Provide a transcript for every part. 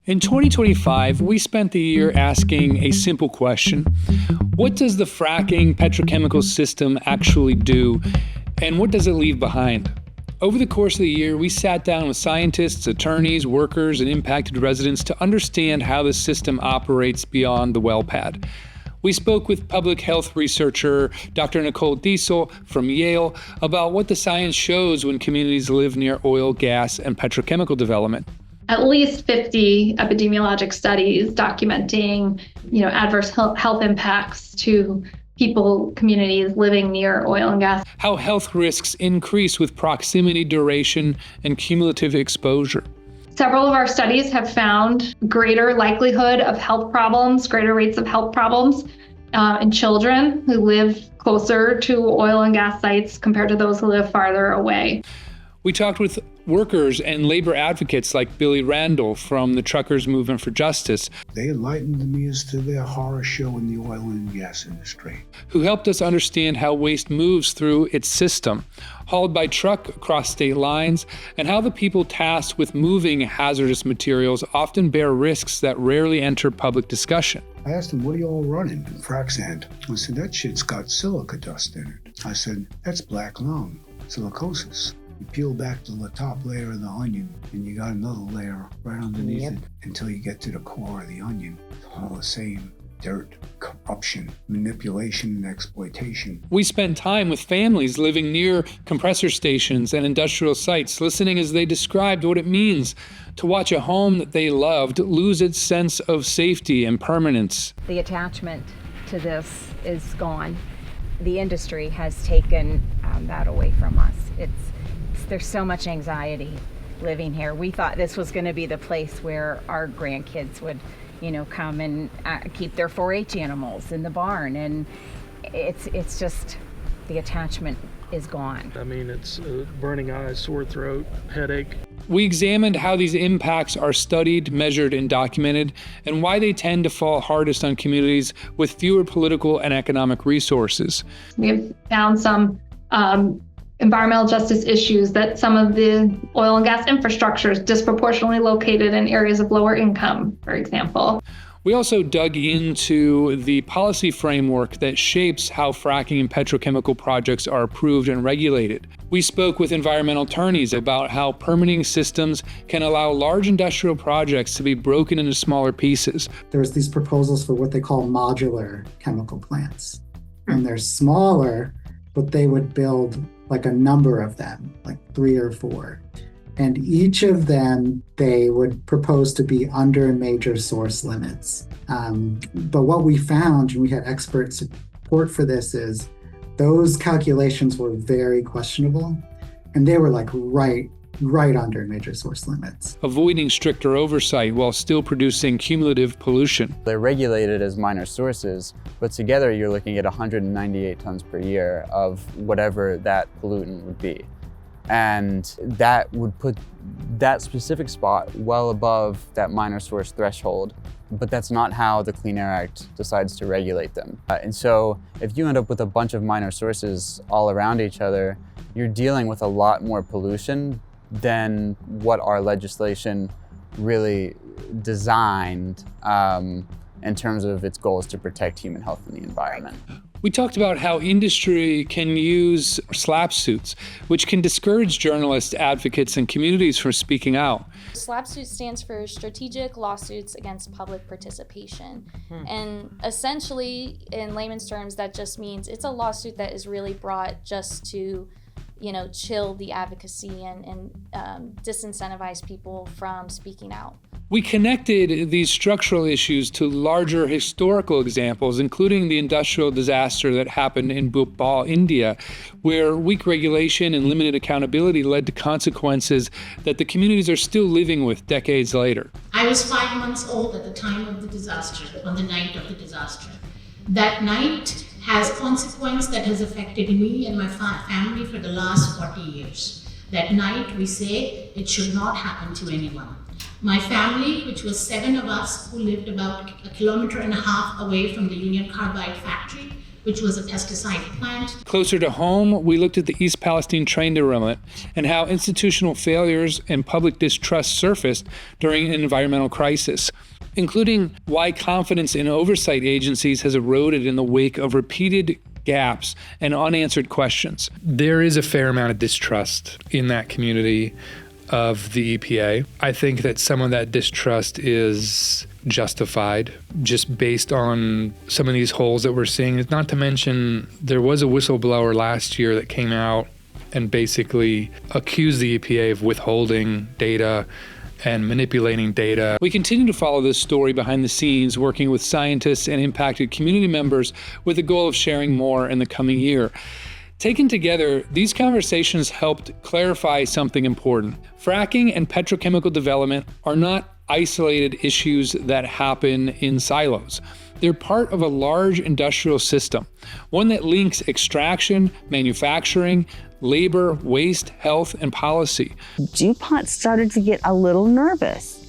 In 2025, we spent the year asking a simple question. What does the fracking petrochemical system actually do, and what does it leave behind? Over the course of the year, we sat down with scientists, attorneys, workers, and impacted residents to understand how the system operates beyond the well pad. We spoke with public health researcher Dr. Nicole Diesel from Yale about what the science shows when communities live near oil, gas, and petrochemical development. At least 50 epidemiologic studies documenting, adverse health impacts to people, communities living near oil and gas. How health risks increase with proximity, duration, and cumulative exposure. Several of our studies have found greater likelihood of health problems, greater rates of health problems in children who live closer to oil and gas sites compared to those who live farther away. We talked with workers and labor advocates like Billy Randall from the Truckers Movement for Justice. They enlightened me as to their horror show in the oil and gas industry, who helped us understand how waste moves through its system, hauled by truck across state lines, and how the people tasked with moving hazardous materials often bear risks that rarely enter public discussion. I asked them, what are you all running? Frac sand. I said, that shit's got silica dust in it. I said, that's black lung, silicosis. You peel back to the top layer of the onion, and you got another layer right underneath it until you get to the core of the onion. It's all the same. Dirt, corruption, manipulation, and exploitation. We spent time with families living near compressor stations and industrial sites, listening as they described what it means to watch a home that they loved lose its sense of safety and permanence. The attachment to this is gone. The industry has taken that away from us. There's so much anxiety living here. We thought this was going to be the place where our grandkids would, come and keep their 4-H animals in the barn. And it's just, the attachment is gone. I mean, it's burning eyes, sore throat, headache. We examined how these impacts are studied, measured, and documented, and why they tend to fall hardest on communities with fewer political and economic resources. We've found some environmental justice issues that some of the oil and gas infrastructure is disproportionately located in areas of lower income, for example. We also dug into the policy framework that shapes how fracking and petrochemical projects are approved and regulated. We spoke with environmental attorneys about how permitting systems can allow large industrial projects to be broken into smaller pieces. There's these proposals for what they call modular chemical plants. And they're smaller, but they would build like a number of them, like 3 or 4. And each of them, they would propose to be under major source limits. But what we found, and we had expert support for this, is those calculations were very questionable. And they were like right under major source limits. Avoiding stricter oversight while still producing cumulative pollution. They're regulated as minor sources, but together you're looking at 198 tons per year of whatever that pollutant would be. And that would put that specific spot well above that minor source threshold, but that's not how the Clean Air Act decides to regulate them. And so if you end up with a bunch of minor sources all around each other, you're dealing with a lot more pollution than what our legislation really designed in terms of its goals to protect human health and the environment. We talked about how industry can use SLAPP suits, which can discourage journalists, advocates, and communities from speaking out. SLAPP suit stands for Strategic Lawsuits Against Public Participation. And essentially, in layman's terms, that just means it's a lawsuit that is really brought just to chill the advocacy and disincentivize people from speaking out. We connected these structural issues to larger historical examples, including the industrial disaster that happened in Bhopal, India, where weak regulation and limited accountability led to consequences that the communities are still living with decades later. I was 5 months old at the time of the disaster, on the night of the disaster. That night has consequence that has affected me and my family for the last 40 years. That night we say it should not happen to anyone. My family, which was 7 of us who lived about 1.5 kilometers away from the Union Carbide factory, which was a pesticide plant. Closer to home, we looked at the East Palestine train derailment and how institutional failures and public distrust surfaced during an environmental crisis, including why confidence in oversight agencies has eroded in the wake of repeated gaps and unanswered questions. There is a fair amount of distrust in that community of the EPA. I think that some of that distrust is justified just based on some of these holes that we're seeing. Not to mention, there was a whistleblower last year that came out and basically accused the EPA of withholding data and manipulating data. We continue to follow this story behind the scenes, working with scientists and impacted community members with the goal of sharing more in the coming year. Taken together, these conversations helped clarify something important. Fracking and petrochemical development are not isolated issues that happen in silos. They're part of a large industrial system, one that links extraction, manufacturing, labor, waste, health, and policy. DuPont started to get a little nervous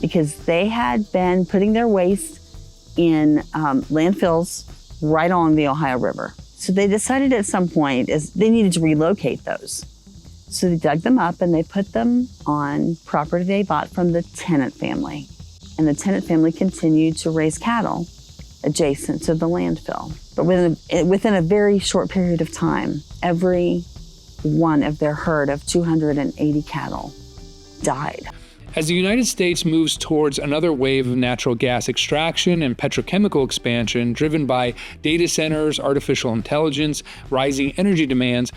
because they had been putting their waste in landfills right along the Ohio River. So they decided at some point they needed to relocate those. So they dug them up and they put them on property they bought from the Tennant family. And the Tennant family continued to raise cattle adjacent to the landfill. But within a very short period of time, every one of their herd of 280 cattle died. As the United States moves towards another wave of natural gas extraction and petrochemical expansion driven by data centers, artificial intelligence, rising energy demands,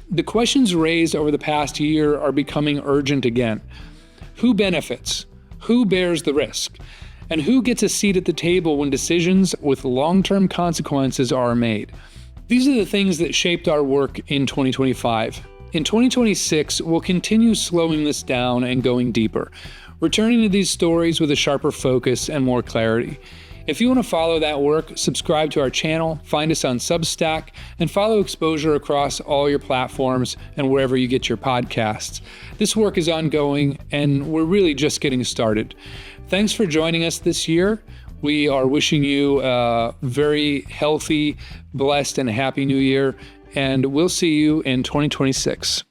the questions raised over the past year are becoming urgent again. Who benefits? Who bears the risk? And who gets a seat at the table when decisions with long-term consequences are made? These are the things that shaped our work in 2025. In 2026, we'll continue slowing this down and going deeper, returning to these stories with a sharper focus and more clarity. If you want to follow that work, subscribe to our channel, find us on Substack, and follow Exposure across all your platforms and wherever you get your podcasts. This work is ongoing, and we're really just getting started. Thanks for joining us this year. We are wishing you a very healthy, blessed, and happy new year, and we'll see you in 2026.